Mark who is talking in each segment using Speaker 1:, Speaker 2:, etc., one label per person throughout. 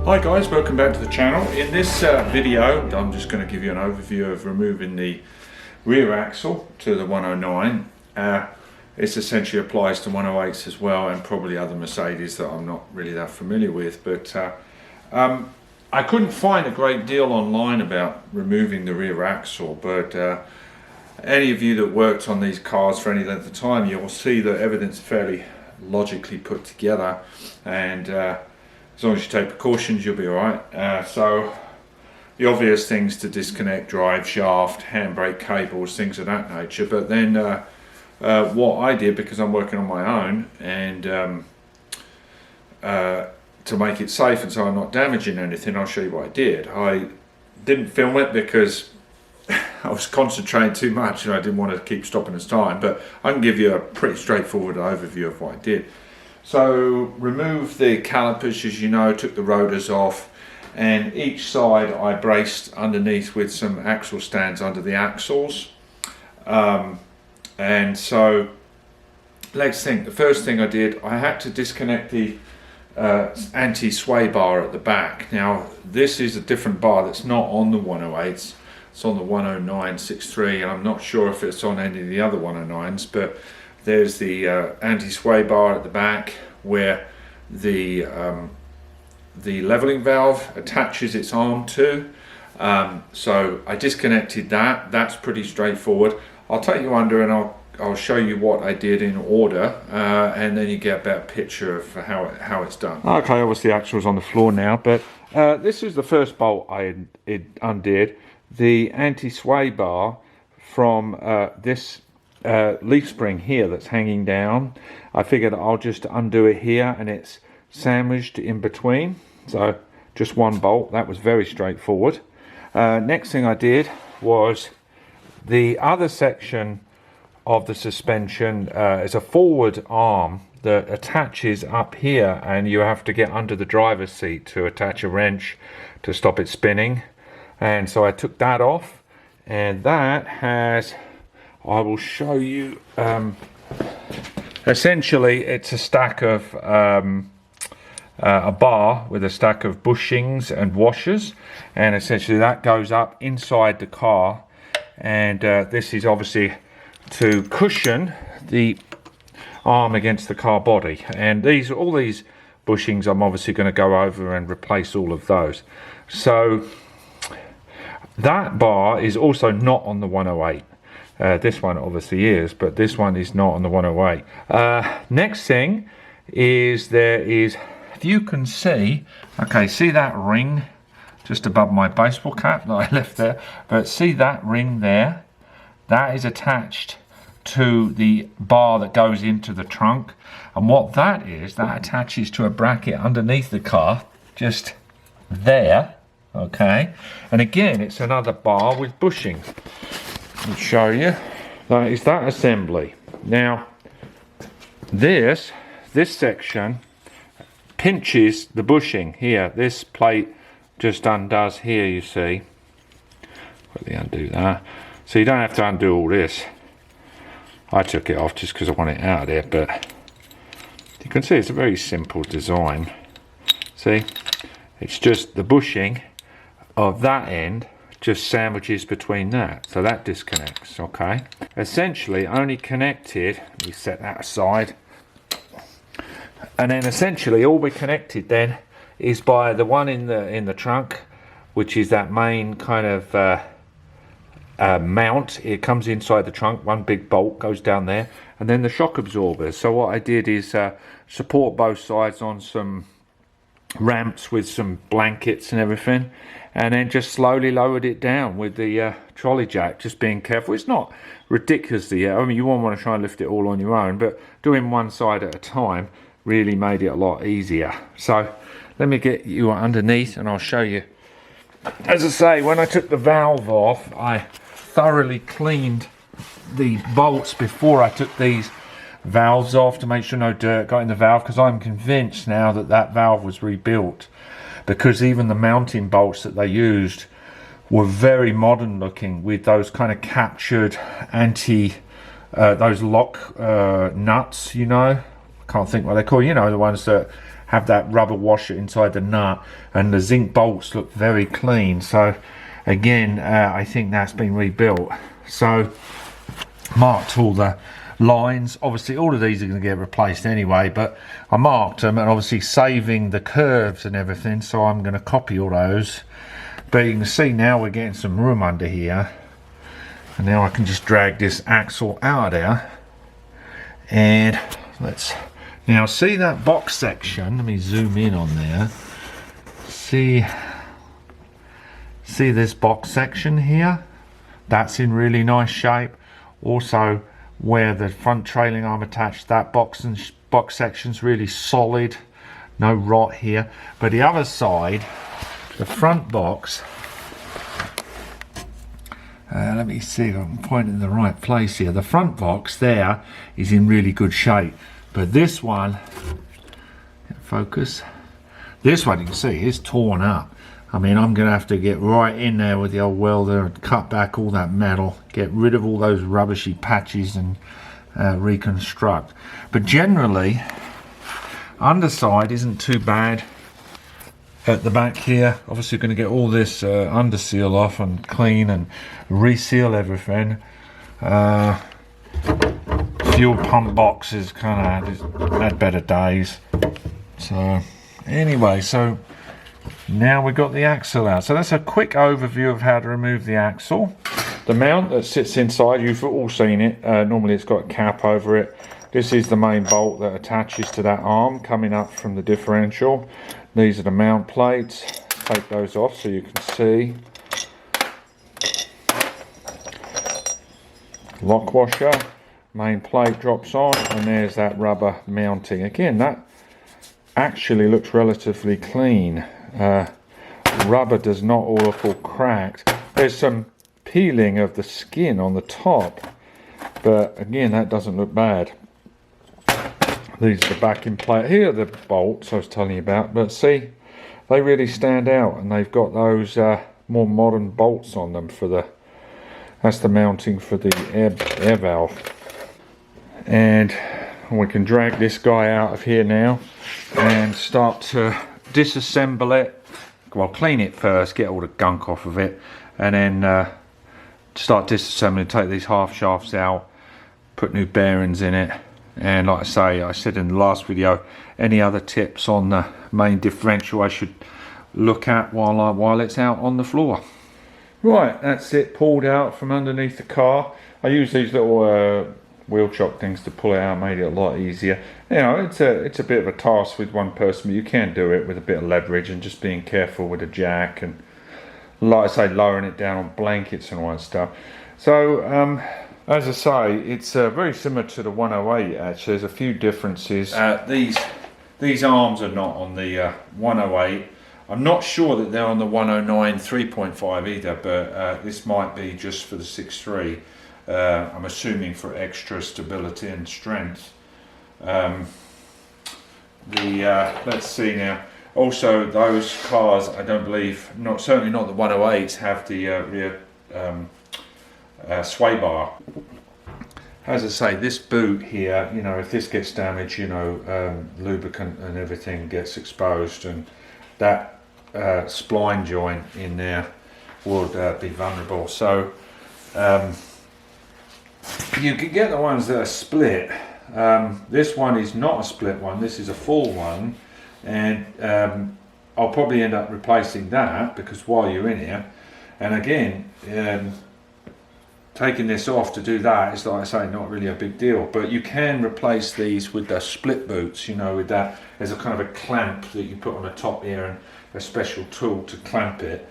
Speaker 1: Hi guys, welcome back to the channel. In this video I'm just going to give you an overview of removing the rear axle to the 109. This essentially applies to 108s as well, and probably other Mercedes that I'm not really that familiar with, but I couldn't find a great deal online about removing the rear axle, but any of you that worked on these cars for any length of time, you'll see that everything's fairly logically put together, and as long as you take precautions, you'll be alright. So the obvious things to disconnect: drive shaft, handbrake cables, things of that nature. But then what I did, because I'm working on my own, and to make it safe and so I'm not damaging anything, I'll show you what I did. I didn't film it because I was concentrating too much and I didn't want to keep stopping this time, but I can give you a pretty straightforward overview of what I did. So removed the calipers, as you know, took the rotors off, and each side I braced underneath with some axle stands under the axles. And so let's think. The first thing I did, I had to disconnect the anti-sway bar at the back. Now this is a different bar that's not on the 108s. It's on the 109.63, and I'm not sure if it's on any of the other 109s, but there's the anti-sway bar at the back where the leveling valve attaches its arm to. So I disconnected that. That's pretty straightforward. I'll take you under and I'll show you what I did in order, and then you get a better picture of how it's done. Okay, obviously the axle's on the floor now, but this is the first bolt I undid. The anti-sway bar from this leaf spring here that's hanging down. I figured I'll just undo it here, and it's sandwiched in between, so just one bolt. That was very straightforward. Next thing I did was the other section of the suspension is a forward arm that attaches up here, and you have to get under the driver's seat to attach a wrench to stop it spinning. And so I took that off, and that has, I will show you, essentially it's a stack of a bar with a stack of bushings and washers, and essentially that goes up inside the car, and this is obviously to cushion the arm against the car body. And all these bushings I'm obviously going to go over and replace all of those. So that bar is also not on the 108. This one obviously is, but this one is not on the 108. Next thing is, there is, if you can see, okay, see that ring just above my baseball cap that I left there, but see that ring there? That is attached to the bar that goes into the trunk, and what that is, that attaches to a bracket underneath the car, just there. Okay, and again it's another bar with bushing. I'll show you. That is that assembly. Now this section pinches the bushing here. This plate just undoes here, you see. Quickly undo that. So you don't have to undo all this. I took it off just because I want it out of there, but you can see it's a very simple design. See, it's just the bushing of that end just sandwiches between that, so that disconnects. Okay, essentially only connected, we set that aside, and then essentially all we're connected then is by the one in the trunk, which is that main kind of mount. It comes inside the trunk, one big bolt goes down there, and then the shock absorbers. So what I did is support both sides on some ramps with some blankets and everything, and then just slowly lowered it down with the trolley jack, just being careful. It's not ridiculously, I mean, you won't want to try and lift it all on your own, but doing one side at a time really made it a lot easier. So let me get you underneath and I'll show you. As I say, when I took the valve off, I thoroughly cleaned the bolts before I took these valves off to make sure no dirt got in the valve, because I'm convinced now that that valve was rebuilt, because even the mounting bolts that they used were very modern looking, with those kind of captured those lock nuts, you know, I can't think what they're called, you know, the ones that have that rubber washer inside the nut, and the zinc bolts look very clean. So again, I think that's been rebuilt. So marked all the lines. Obviously all of these are going to get replaced anyway, but I marked them, and obviously saving the curves and everything, so I'm going to copy all those. But you can see now we're getting some room under here, and now I can just drag this axle out of there. And let's now see that box section. Let me zoom in on there. See this box section here? That's in really nice shape. Also, where the front trailing arm attached, that box section's really solid, no rot here. But the other side, the front box, let me see if I'm pointing in the right place here. The front box there is in really good shape, but this one, focus, this one you can see is torn up. I mean, I'm going to have to get right in there with the old welder and cut back all that metal, get rid of all those rubbishy patches, and reconstruct. But generally, underside isn't too bad. At the back here, obviously going to get all this underseal off and clean and reseal everything. Fuel pump boxes kind of had better days. So anyway, so now we've got the axle out. So that's a quick overview of how to remove the axle. The mount that sits inside, you've all seen it. Normally it's got a cap over it. This is the main bolt that attaches to that arm coming up from the differential. These are the mount plates. Take those off so you can see. Lock washer, main plate drops on, and there's that rubber mounting. Again, that actually looks relatively clean. Rubber does not all look all cracked. There's some peeling of the skin on the top, but again, that doesn't look bad. These are the backing plate. Here are the bolts I was telling you about, but see, they really stand out, and they've got those more modern bolts on them for the, that's the mounting for the air valve. And we can drag this guy out of here now and start to disassemble it. Well, clean it first, get all the gunk off of it, and then start disassembling, take these half shafts out, put new bearings in it. And like I say, I said in the last video, any other tips on the main differential I should look at while it's out on the floor. Right, that's it, pulled out from underneath the car. I use these little wheel chock things to pull it out, made it a lot easier. You know, it's a bit of a task with one person, but you can do it with a bit of leverage and just being careful with the jack, and like I say, lowering it down on blankets and all that stuff. So as I say, it's very similar to the 108 actually. There's a few differences. These arms are not on the 108. I'm not sure that they're on the 109 3.5 either, but this might be just for the 6.3. I'm assuming for extra stability and strength. Let's see now. Also, those cars, I don't believe, certainly not the 108s, have the rear sway bar. As I say, this boot here, you know, if this gets damaged, you know, lubricant and everything gets exposed, and that spline joint in there would be vulnerable. So you can get the ones that are split. This one is not a split one, this is a full one, and I'll probably end up replacing that, because while you're in here, and again, taking this off to do that is, like I say, not really a big deal. But you can replace these with the split boots, you know, with that, there's a kind of a clamp that you put on the top here and a special tool to clamp it.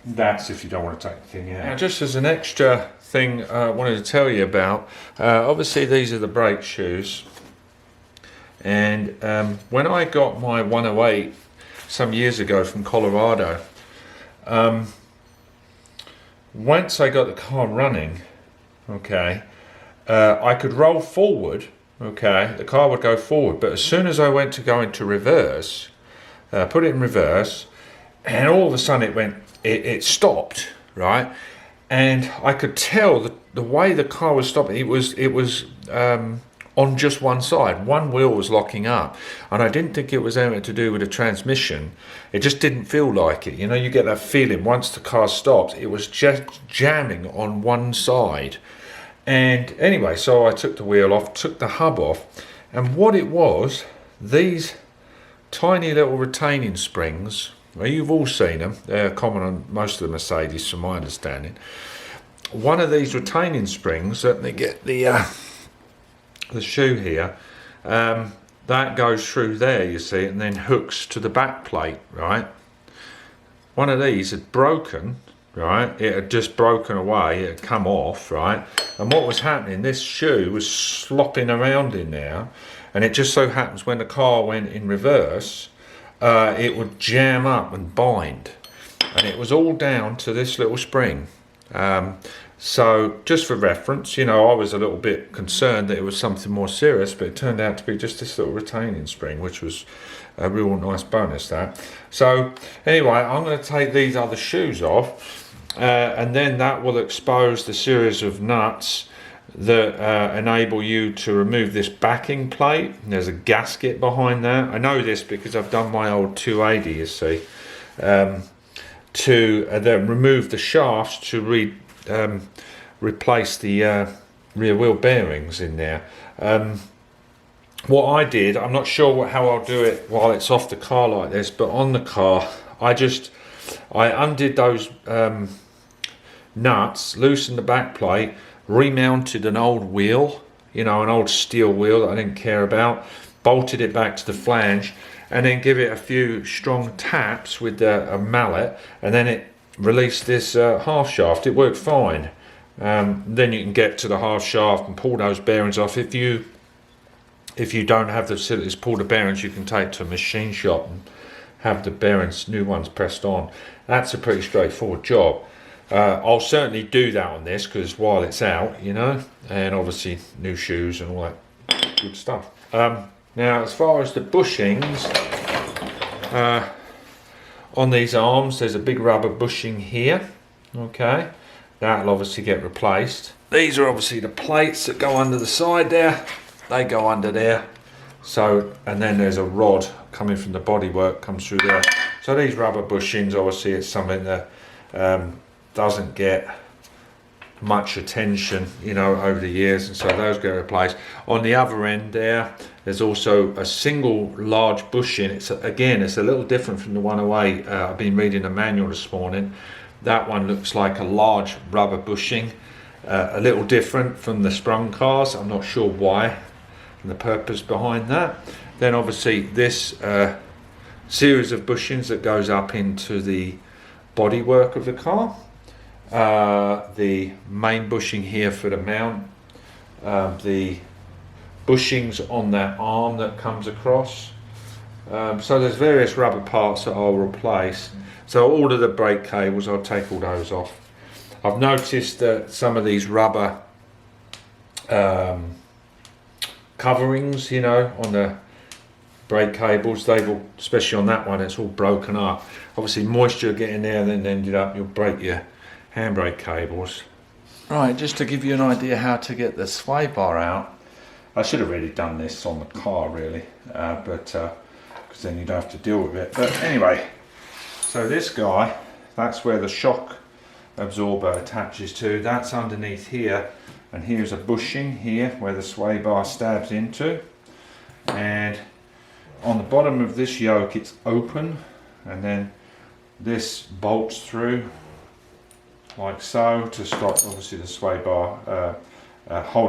Speaker 1: That's if you don't want to take the thing out. Now, just as an extra thing I wanted to tell you about, obviously these are the brake shoes, and when I got my 108 some years ago from Colorado, once I got the car running, okay, I could roll forward, okay, the car would go forward, but as soon as I went to go into reverse, put it in reverse, and all of a sudden it stopped, right? And I could tell the way the car was stopping, it was on just one side. One wheel was locking up, and I didn't think it was anything to do with the transmission. It just didn't feel like it. You know, you get that feeling once the car stopped, it was just jamming on one side. And anyway, so I took the wheel off, took the hub off, and what it was, these tiny little retaining springs, well, you've all seen them, they're common on most of the Mercedes from my understanding. One of these retaining springs, let me get the shoe here, that goes through there, you see, and then hooks to the back plate, right? One of these had broken, right? It had just broken away, it had come off, right? And what was happening, this shoe was slopping around in there, and it just so happens when the car went in reverse, it would jam up and bind, and it was all down to this little spring. So just for reference, you know, I was a little bit concerned that it was something more serious, but it turned out to be just this little retaining spring, which was a real nice bonus, that. So anyway, I'm going to take these other shoes off, and then that will expose the series of nuts that enable you to remove this backing plate. There's a gasket behind that. I know this because I've done my old 280, you see, to then remove the shafts to replace the rear wheel bearings in there. What I did, I'm not sure how I'll do it while it's off the car like this, but on the car, I undid those nuts, loosened the back plate, remounted an old wheel, you know, an old steel wheel that I didn't care about, bolted it back to the flange, and then give it a few strong taps with a mallet, and then it released this half shaft. It worked fine. Then you can get to the half shaft and pull those bearings off. If you don't have the facilities to pull the bearings, you can take to a machine shop and have the bearings, new ones, pressed on. That's a pretty straightforward job. I'll certainly do that on this because while it's out, you know, and obviously new shoes and all that good stuff. Now, as far as the bushings, on these arms, there's a big rubber bushing here. Okay, that'll obviously get replaced. These are obviously the plates that go under the side there. They go under there. So, and then there's a rod coming from the bodywork, comes through there. So these rubber bushings, obviously, it's something that doesn't get much attention, you know, over the years, and so those get replaced. On the other end there's also a single large bushing. It's a little different from the 108. I've been reading the manual this morning. That one looks like a large rubber bushing, a little different from the sprung cars. I'm not sure why and the purpose behind that. Then obviously this series of bushings that goes up into the bodywork of the car. The main bushing here for the mount, the bushings on that arm that comes across. So there's various rubber parts that I'll replace. So all of the brake cables, I'll take all those off. I've noticed that some of these rubber coverings, you know, on the brake cables, they've all, especially on that one, it's all broken up. Obviously moisture getting there and then ended up, you'll break your handbrake cables. Right, just to give you an idea how to get the sway bar out. I should have really done this on the car really, but because then you'd have to deal with it. But anyway, so this guy, that's where the shock absorber attaches to. That's underneath here, and here's a bushing here where the sway bar stabs into. And on the bottom of this yoke, it's open, and then this bolts through like so to stop obviously the sway bar,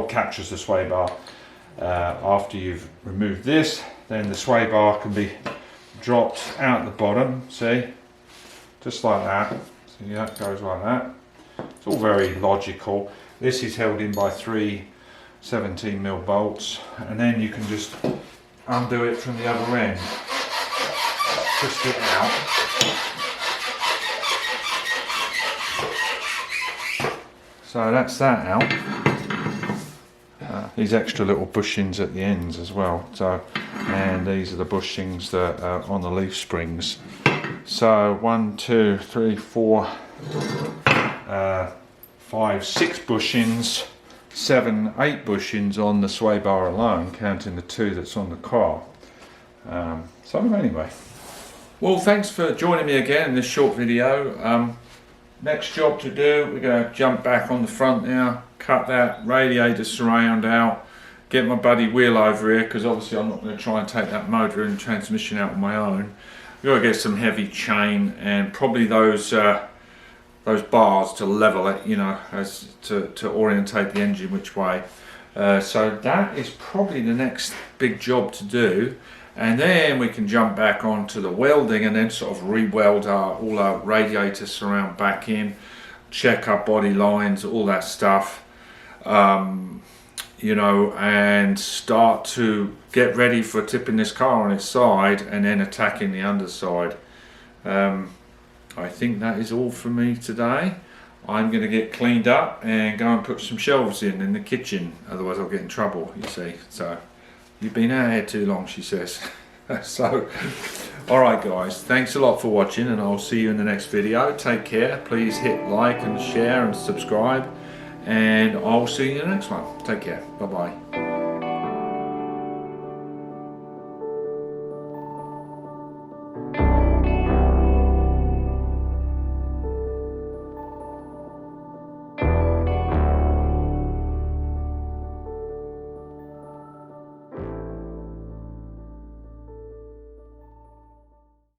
Speaker 1: captures the sway bar. After you've removed this, then the sway bar can be dropped out the bottom, see, just like that. So yeah, it goes like that. It's all very logical. This is held in by 3 17mm bolts, and then you can just undo it from the other end, twist it out. So that's that out. These extra little bushings at the ends as well. So, and these are the bushings that are on the leaf springs. So 1, 2, 3, 4, 5, 6 bushings, 7, 8 bushings on the sway bar alone, counting the 2 that's on the car. So anyway, well, thanks for joining me again in this short video. Next job to do, we're going to jump back on the front now, cut that radiator surround out, get my buddy wheel over here, because obviously I'm not going to try and take that motor and transmission out on my own. We've got to get some heavy chain and probably those bars to level it, you know, as to orientate the engine which way. So that is probably the next big job to do, and then we can jump back onto the welding and then sort of re-weld all our radiator surround back in, check our body lines, all that stuff, you know, and start to get ready for tipping this car on its side and then attacking the underside. I think that is all for me today. I'm going to get cleaned up and go and put some shelves in the kitchen, otherwise I'll get in trouble, you see. So, you've been out here too long, she says. So, alright guys, thanks a lot for watching, and I'll see you in the next video. Take care, please hit like and share and subscribe, and I'll see you in the next one. Take care, bye bye.